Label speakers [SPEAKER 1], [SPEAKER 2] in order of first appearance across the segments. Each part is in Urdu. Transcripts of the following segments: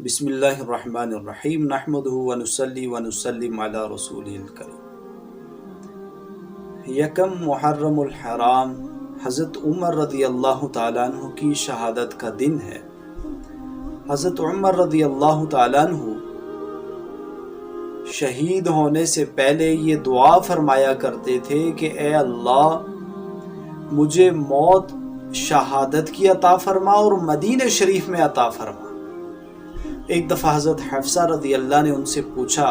[SPEAKER 1] بسم اللہ الرحمن الرحیم نحمدہ ونصلی ونسلم علی رسول الکریم۔ یکم محرم الحرام حضرت عمر رضی اللہ تعالیٰ عنہ کی شہادت کا دن ہے۔ حضرت عمر رضی اللہ تعالیٰ عنہ شہید ہونے سے پہلے یہ دعا فرمایا کرتے تھے کہ اے اللہ مجھے موت شہادت کی عطا فرما اور مدینہ شریف میں عطا فرما۔ ایک دفعہ حضرت حفصہ رضی اللہ نے ان سے پوچھا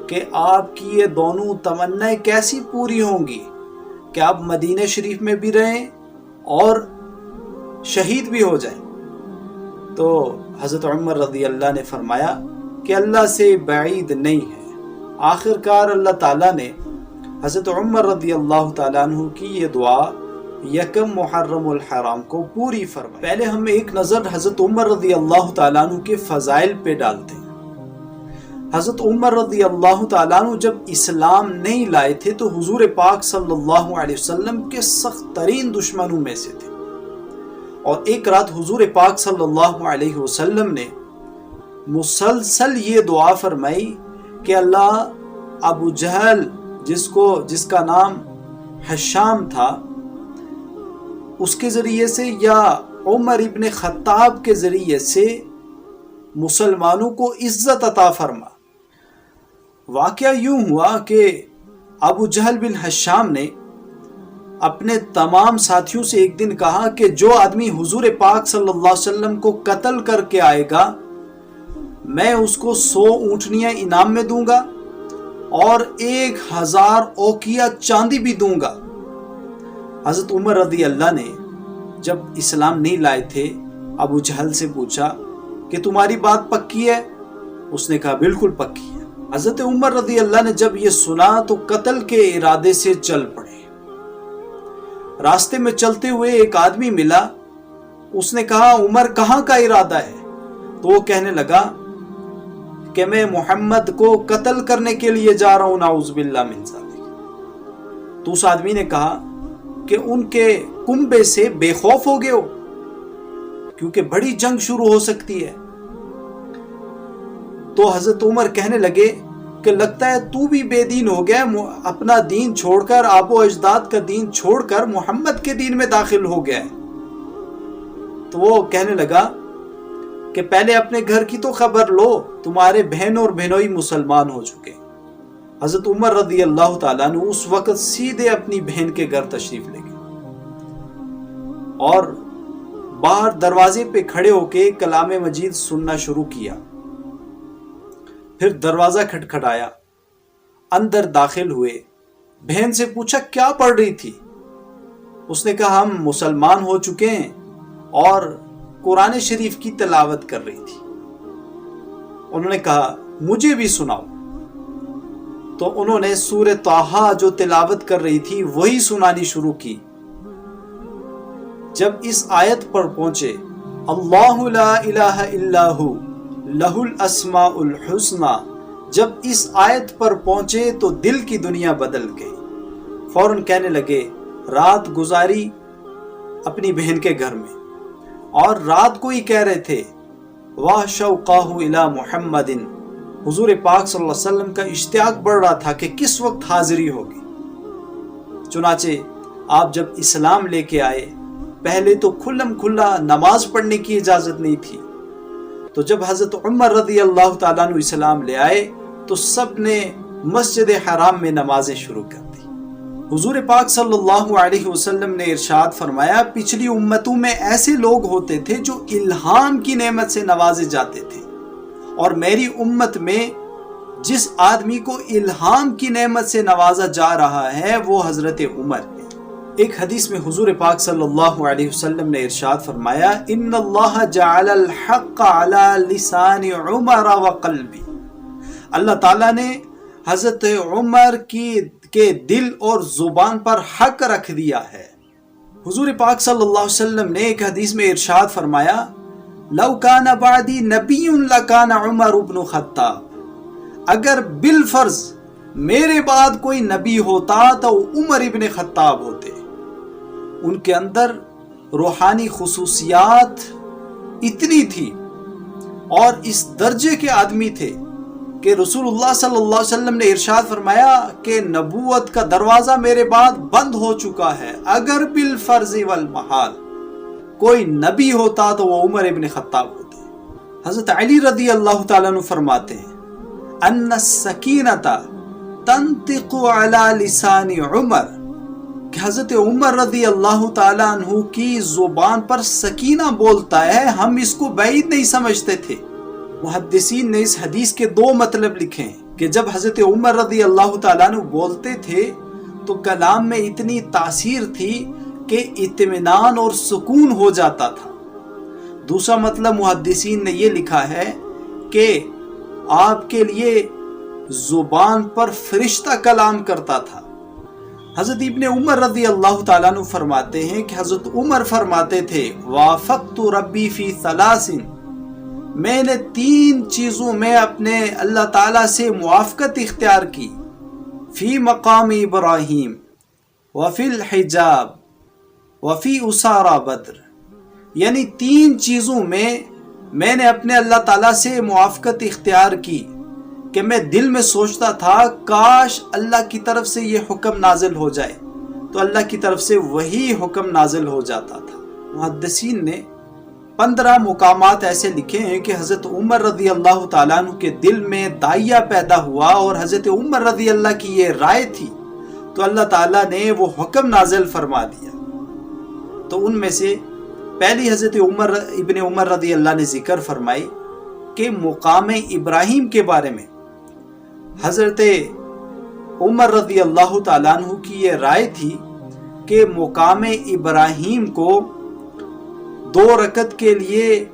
[SPEAKER 1] کہ آپ کی یہ دونوں تمنائیں کیسی پوری ہوں گی کہ آپ مدینہ شریف میں بھی رہیں اور شہید بھی ہو جائیں؟ تو حضرت عمر رضی اللہ نے فرمایا کہ اللہ سے بعید نہیں ہے۔ آخر کار اللہ تعالیٰ نے حضرت عمر رضی اللہ تعالیٰ عنہ کی یہ دعا یکم محرم الحرام کو پوری فرمائی۔ پہلے ہم ایک نظر حضرت عمر رضی اللہ تعالیٰ عنہ کے فضائل پہ ڈالتے ہیں۔ حضرت عمر رضی اللہ تعالیٰ عنہ جب اسلام نہیں لائے تھے تو حضور پاک صلی اللہ علیہ وسلم کے سخت ترین دشمنوں میں سے تھے، اور ایک رات حضور پاک صلی اللہ علیہ وسلم نے مسلسل یہ دعا فرمائی کہ اللہ ابو جہل جس کا نام حشام تھا اس کے ذریعے سے یا عمر ابن خطاب کے ذریعے سے مسلمانوں کو عزت عطا فرما۔ واقعہ یوں ہوا کہ ابو جہل بن حشام نے اپنے تمام ساتھیوں سے ایک دن کہا کہ جو آدمی حضور پاک صلی اللہ علیہ وسلم کو قتل کر کے آئے گا میں اس کو 100 اونٹنیاں انعام میں دوں گا اور 1000 اوقیہ چاندی بھی دوں گا۔ حضرت عمر رضی اللہ نے جب اسلام نہیں لائے تھے ابو جہل سے پوچھا کہ تمہاری بات پکی ہے؟ اس نے کہا بالکل پکی ہے۔ حضرت عمر رضی اللہ نے جب یہ سنا تو قتل کے ارادے سے چل پڑے۔ راستے میں چلتے ہوئے ایک آدمی ملا، اس نے کہا عمر کہاں کا ارادہ ہے؟ تو وہ کہنے لگا کہ میں محمد کو قتل کرنے کے لیے جا رہا ہوں، نعوذ باللہ من ذالک۔ تو اس آدمی نے کہا کہ ان کے کنبے سے بے خوف ہو گئے ہو کیونکہ بڑی جنگ شروع ہو سکتی ہے۔ تو حضرت عمر کہنے لگے کہ لگتا ہے تو بھی بے دین ہو گیا، اپنا دین چھوڑ کر آبا و اجداد کا دین چھوڑ کر محمد کے دین میں داخل ہو گیا ہے۔ تو وہ کہنے لگا کہ پہلے اپنے گھر کی تو خبر لو، تمہارے بہن اور بہنوئی مسلمان ہو چکے۔ حضرت عمر رضی اللہ تعالیٰ عنہ اس وقت سیدھے اپنی بہن کے گھر تشریف لے گئے اور باہر دروازے پہ کھڑے ہو کے کلام مجید سننا شروع کیا۔ پھر دروازہ کھٹکھٹایا، اندر داخل ہوئے، بہن سے پوچھا کیا پڑھ رہی تھی؟ اس نے کہا ہم مسلمان ہو چکے ہیں اور قرآن شریف کی تلاوت کر رہی تھی۔ انہوں نے کہا مجھے بھی سناؤ۔ تو انہوں نے سورہ طٰہٰ جو تلاوت کر رہی تھی وہی سنانی شروع کی۔ جب اس آیت پر پہنچے اللہ لا الہ الا ہو لہ الاسماء الحسنی، جب اس آیت پر پہنچے تو دل کی دنیا بدل گئی۔ فوراً کہنے لگے رات گزاری اپنی بہن کے گھر میں، اور رات کو ہی کہہ رہے تھے واہ شوقاہ الی محمد، حضور پاک صلی اللہ علیہ وسلم کا اشتیاق بڑھ رہا تھا کہ کس وقت حاضری ہوگی۔ چنانچہ آپ جب اسلام لے کے آئے پہلے تو کھلم کھلا نماز پڑھنے کی اجازت نہیں تھی، تو جب حضرت عمر رضی اللہ تعالیٰ عنہ اسلام لے آئے تو سب نے مسجد حرام میں نمازیں شروع کر دی۔ حضور پاک صلی اللہ علیہ وسلم نے ارشاد فرمایا پچھلی امتوں میں ایسے لوگ ہوتے تھے جو الہام کی نعمت سے نوازے جاتے تھے، اور میری امت میں جس آدمی کو الہام کی نعمت سے نوازا جا رہا ہے وہ حضرت عمر ہے۔ ایک حدیث میں حضور پاک صلی اللہ علیہ وسلم نے ارشاد فرمایا ان اللہ جعل الحق علی لسان عمر وقلبی، اللہ تعالیٰ نے حضرت عمر کے دل اور زبان پر حق رکھ دیا ہے۔ حضور پاک صلی اللہ علیہ وسلم نے ایک حدیث میں ارشاد فرمایا لو کان بعدی نبی لکان عمر بن خطاب، اگر بالفرض میرے بعد کوئی نبی ہوتا تو عمر ابن خطاب ہوتے۔ ان کے اندر روحانی خصوصیات اتنی تھی اور اس درجے کے آدمی تھے کہ رسول اللہ صلی اللہ علیہ وسلم نے ارشاد فرمایا کہ نبوت کا دروازہ میرے بعد بند ہو چکا ہے، اگر بالفرض والمحال کوئی نبی ہوتا تو وہ عمر ابن خطاب ہوتے۔ حضرت علی رضی اللہ تعالیٰ عنہ فرماتے ہیں ان السکینۃ تنطق علی لسان عمر، کہ حضرت عمر رضی اللہ تعالیٰ عنہ کی زبان پر سکینہ بولتا ہے، ہم اس کو بعید نہیں سمجھتے تھے۔ محدثین نے اس حدیث کے دو مطلب لکھے ہیں کہ جب حضرت عمر رضی اللہ تعالیٰ عنہ بولتے تھے تو کلام میں اتنی تاثیر تھی کہ اطمینان اور سکون ہو جاتا تھا۔ دوسرا مطلب محدثین نے یہ لکھا ہے کہ آپ کے لیے زبان پر فرشتہ کلام کرتا تھا۔ حضرت ابن عمر رضی اللہ تعالیٰ عنہ فرماتے ہیں کہ حضرت عمر فرماتے تھے وافقت ربی فی ثلاث، میں نے 3 چیزوں میں اپنے اللہ تعالیٰ سے موافقت اختیار کی، فی مقام ابراہیم وفی الحجاب وفی اسارہ بدر، یعنی 3 چیزوں میں نے اپنے اللہ تعالیٰ سے موافقت اختیار کی کہ میں دل میں سوچتا تھا کاش اللہ کی طرف سے یہ حکم نازل ہو جائے، تو اللہ کی طرف سے وہی حکم نازل ہو جاتا تھا۔ محدثین نے 15 مقامات ایسے لکھے ہیں کہ حضرت عمر رضی اللہ تعالیٰ عنہ کے دل میں داعیہ پیدا ہوا اور حضرت عمر رضی اللہ کی یہ رائے تھی تو اللہ تعالیٰ نے وہ حکم نازل فرما دیا۔ تو ان میں سے پہلی حضرت ابن عمر رضی اللہ نے ذکر فرمائی کہ مقام ابراہیم کے بارے میں حضرت عمر رضی اللہ تعالیٰ عنہ کی یہ رائے تھی کہ مقام ابراہیم کو 2 رکعت کے لیے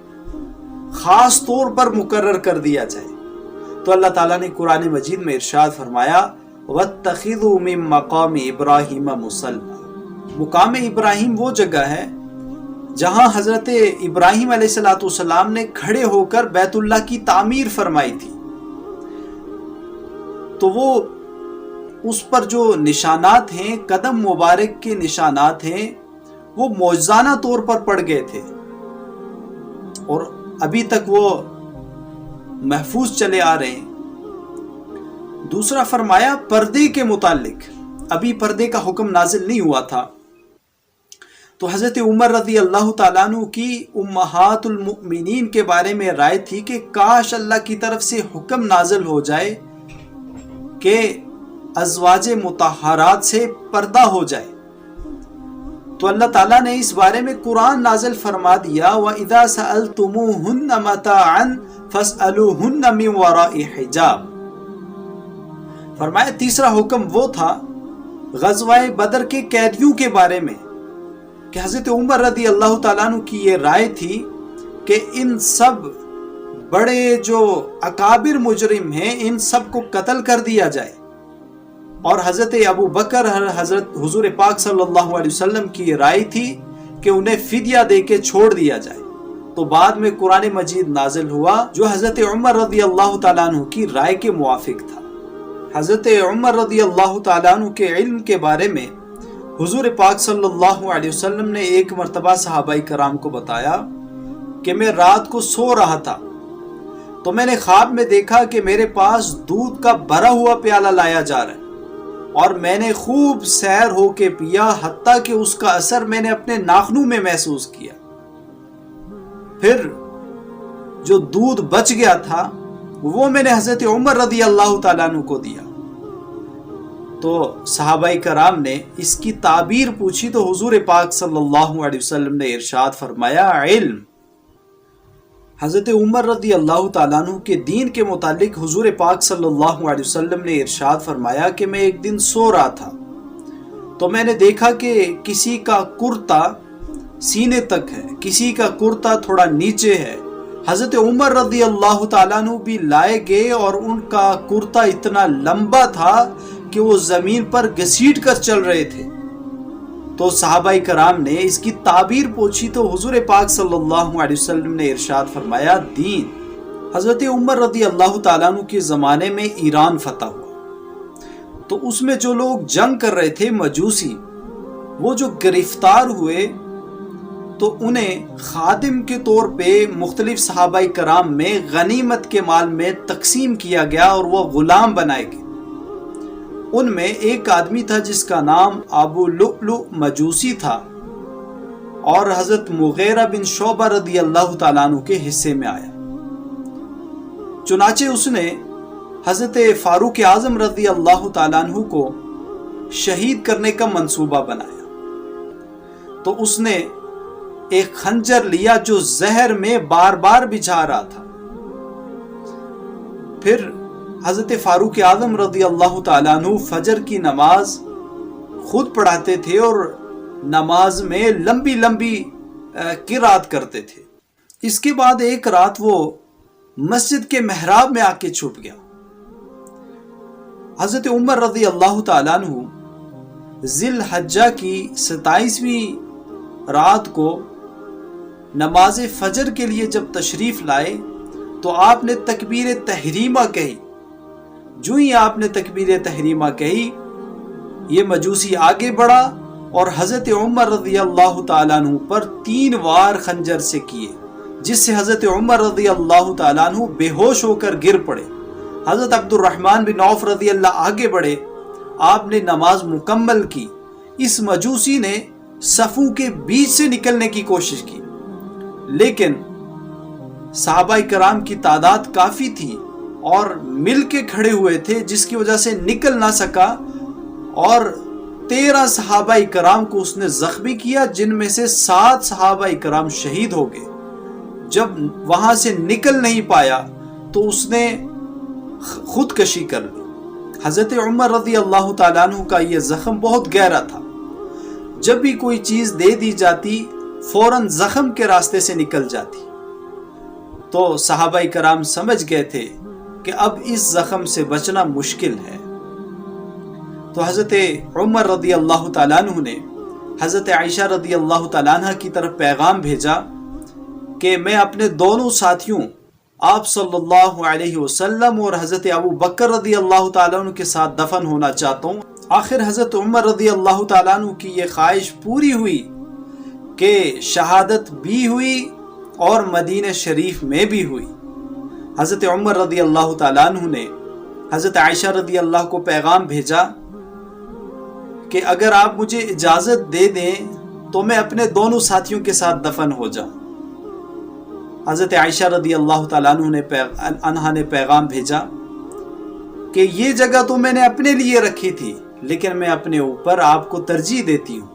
[SPEAKER 1] خاص طور پر مقرر کر دیا جائے، تو اللہ تعالیٰ نے قرآن مجید میں ارشاد فرمایا وَاتَّخِذُوا مِن مَّقَامِ إِبْرَاهِيمَ مُصَلًّى، مقام ابراہیم وہ جگہ ہے جہاں حضرت ابراہیم علیہ السلام نے کھڑے ہو کر بیت اللہ کی تعمیر فرمائی تھی، تو وہ اس پر جو نشانات ہیں، قدم مبارک کے نشانات ہیں، وہ معجزانہ طور پر پڑ گئے تھے اور ابھی تک وہ محفوظ چلے آ رہے ہیں۔ دوسرا فرمایا پردے کے متعلق، ابھی پردے کا حکم نازل نہیں ہوا تھا، تو حضرت عمر رضی اللہ تعالیٰ عنہ کی امہات المؤمنین کے بارے میں رائے تھی کہ کاش اللہ کی طرف سے حکم نازل ہو جائے کہ ازواج مطہرات سے پردہ ہو جائے، تو اللہ تعالیٰ نے اس بارے میں قرآن نازل فرما دیا وَإِذَا سَأَلْتُمُوهُنَّ مَتَاعًا فَاسْأَلُوهُنَّ مِنْ وَرَاءِ حِجَابٍ۔ فرمایا تیسرا حکم وہ تھا غزوہ بدر کے قیدیوں کے بارے میں کہ حضرت عمر رضی اللہ تعالیٰ عنہ کی یہ رائے تھی کہ ان سب بڑے جو اکابر مجرم ہیں ان سب کو قتل کر دیا جائے، اور حضرت ابو بکر حضرت حضور پاک صلی اللہ علیہ وسلم کی رائے تھی کہ انہیں فدیہ دے کے چھوڑ دیا جائے، تو بعد میں قرآن مجید نازل ہوا جو حضرت عمر رضی اللہ تعالیٰ عنہ کی رائے کے موافق تھا۔ حضرت عمر رضی اللہ تعالیٰ عنہ کے علم کے بارے میں حضور پاک صلی اللہ علیہ وسلم نے ایک مرتبہ صحابہ کرام کو بتایا کہ میں رات کو سو رہا تھا تو میں نے خواب میں دیکھا کہ میرے پاس دودھ کا بھرا ہوا پیالہ لایا جا رہا ہے اور میں نے خوب سیر ہو کے پیا، حتیٰ کہ اس کا اثر میں نے اپنے ناخنوں میں محسوس کیا۔ پھر جو دودھ بچ گیا تھا وہ میں نے حضرت عمر رضی اللہ تعالیٰ عنہ کو دیا۔ تو صحابہ کرام نے اس کی تعبیر پوچھی تو حضور پاک صلی اللہ علیہ وسلم نے ارشاد فرمایا علم۔ حضرت عمر رضی اللہ تعالیٰ عنہ کے دین کے متعلق حضور پاک صلی اللہ علیہ وسلم نے ارشاد فرمایا کہ میں ایک دن سو رہا تھا تو میں نے دیکھا کہ کسی کا کرتا سینے تک ہے، کسی کا کرتا تھوڑا نیچے ہے۔ حضرت عمر رضی اللہ تعالیٰ عنہ بھی لائے گئے اور ان کا کرتا اتنا لمبا تھا کہ وہ زمین پر گھسیٹ کر چل رہے تھے۔ تو صحابہ کرام نے اس کی تعبیر پوچھی تو حضور پاک صلی اللہ علیہ وسلم نے ارشاد فرمایا دین۔ حضرت عمر رضی اللہ تعالیٰ عنہ کے زمانے میں ایران فتح ہوا تو اس میں جو لوگ جنگ کر رہے تھے مجوسی، وہ جو گرفتار ہوئے تو انہیں خادم کے طور پہ مختلف صحابہ کرام میں غنیمت کے مال میں تقسیم کیا گیا اور وہ غلام بنائے گئے۔ ان میں ایک آدمی تھا جس کا نام ابو لؤلؤ مجوسی تھا اور حضرت مغیرہ بن شعبہ رضی اللہ تعالیٰ عنہ کے حصے میں آیا۔ چنانچہ اس نے حضرت فاروق اعظم رضی اللہ تعالیٰ عنہ کو شہید کرنے کا منصوبہ بنایا، تو اس نے ایک خنجر لیا جو زہر میں بار بار بجھا رہا تھا۔ پھر حضرت فاروق اعظم رضی اللہ تعالیٰ عنہ فجر کی نماز خود پڑھاتے تھے اور نماز میں لمبی لمبی قرات کرتے تھے۔ اس کے بعد ایک رات وہ مسجد کے محراب میں آ کے چھپ گیا۔ حضرت عمر رضی اللہ تعالیٰ عنہ ذی الحجہ کی 27ویں رات کو نماز فجر کے لیے جب تشریف لائے تو آپ نے تکبیر تحریمہ کہی۔ جو ہی آپ نے تکبیر تحریمہ کہی، یہ مجوسی آگے بڑھا اور حضرت عمر رضی اللہ تعالیٰ عنہ پر 3 وار خنجر سے کیے، جس سے حضرت عمر رضی اللہ تعالیٰ عنہ بے ہوش ہو کر گر پڑے۔ حضرت عبد الرحمن بن عوف رضی اللہ آگے بڑھے، آپ نے نماز مکمل کی۔ اس مجوسی نے صفوں کے بیچ سے نکلنے کی کوشش کی، لیکن صحابہ کرام کی تعداد کافی تھی اور مل کے کھڑے ہوئے تھے، جس کی وجہ سے نکل نہ سکا اور 13 صحابہ کرام کو اس نے زخمی کیا، جن میں سے 7 صحابہ کرام شہید ہو گئے۔ جب وہاں سے نکل نہیں پایا تو اس نے خودکشی کر لی۔ حضرت عمر رضی اللہ تعالیٰ عنہ کا یہ زخم بہت گہرا تھا، جب بھی کوئی چیز دے دی جاتی فوراً زخم کے راستے سے نکل جاتی، تو صحابہ کرام سمجھ گئے تھے کہ اب اس زخم سے بچنا مشکل ہے۔ تو حضرت عمر رضی اللہ تعالیٰ عنہ نے حضرت عائشہ رضی اللہ تعالیٰ عنہ کی طرف پیغام بھیجا کہ میں اپنے دونوں ساتھیوں آپ صلی اللہ علیہ وسلم اور حضرت ابو بکر رضی اللہ تعالیٰ عنہ کے ساتھ دفن ہونا چاہتا ہوں۔ آخر حضرت عمر رضی اللہ تعالیٰ عنہ کی یہ خواہش پوری ہوئی کہ شہادت بھی ہوئی اور مدینہ شریف میں بھی ہوئی۔ حضرت عمر رضی اللہ تعالیٰ عنہ نے حضرت عائشہ رضی اللہ کو پیغام بھیجا کہ اگر آپ مجھے اجازت دے دیں تو میں اپنے دونوں ساتھیوں کے ساتھ دفن ہو جاؤں۔ حضرت عائشہ رضی اللہ تعالیٰ عنہ نے پیغام بھیجا کہ یہ جگہ تو میں نے اپنے لیے رکھی تھی، لیکن میں اپنے اوپر آپ کو ترجیح دیتی ہوں۔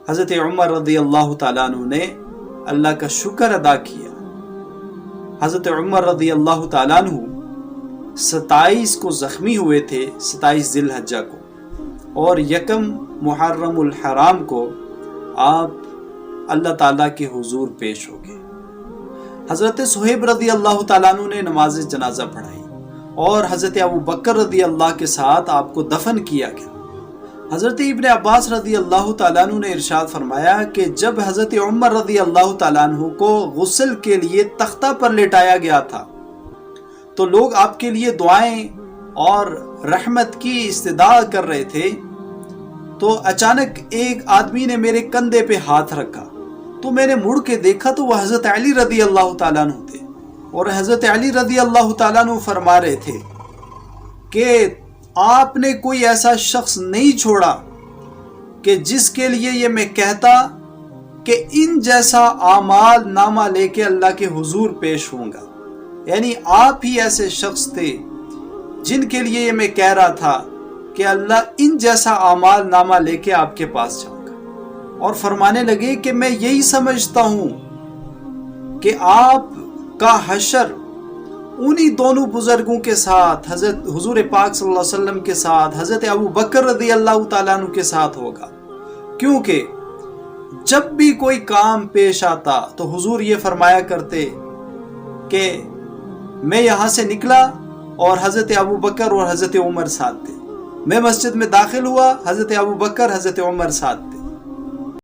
[SPEAKER 1] حضرت عمر رضی اللہ تعالیٰ عنہ نے اللہ کا شکر ادا کیا۔ حضرت عمر رضی اللہ تعالیٰ عنہ 27 کو زخمی ہوئے تھے، 27 ذی الحجہ کو، اور 1 محرم الحرام کو آپ اللہ تعالیٰ کے حضور پیش ہو گئے۔ حضرت صہیب رضی اللہ تعالیٰ عنہ نے نماز جنازہ پڑھائی اور حضرت ابو بکر رضی اللہ کے ساتھ آپ کو دفن کیا گیا۔ حضرت ابن عباس رضی اللہ تعالیٰ عنہ نے ارشاد فرمایا کہ جب حضرت عمر رضی اللہ تعالیٰ عنہ کو غسل کے لیے تختہ پر لٹایا گیا تھا تو لوگ آپ کے لیے دعائیں اور رحمت کی استدعا کر رہے تھے، تو اچانک ایک آدمی نے میرے کندھے پہ ہاتھ رکھا، تو میں نے مڑ کے دیکھا تو وہ حضرت علی رضی اللہ تعالیٰ عنہ تھے، اور حضرت علی رضی اللہ تعالیٰ عنہ فرما رہے تھے کہ آپ نے کوئی ایسا شخص نہیں چھوڑا کہ جس کے لیے یہ میں کہتا کہ ان جیسا اعمال نامہ لے کے اللہ کے حضور پیش ہوں گا۔ یعنی آپ ہی ایسے شخص تھے جن کے لیے یہ میں کہہ رہا تھا کہ اللہ ان جیسا اعمال نامہ لے کے آپ کے پاس جاؤں گا، اور فرمانے لگے کہ میں یہی سمجھتا ہوں کہ آپ کا حشر انہی دونوں بزرگوں کے ساتھ، حضرت حضور پاک صلی اللہ علیہ وسلم کے ساتھ، حضرت ابو بکر رضی اللہ تعالیٰ عنہ کے ساتھ ہوگا، کیونکہ جب بھی کوئی کام پیش آتا تو حضور یہ فرمایا کرتے کہ میں یہاں سے نکلا اور حضرت ابو بکر اور حضرت عمر ساتھ تھے، میں مسجد میں داخل ہوا، حضرت ابو بکر حضرت عمر ساتھ تھے،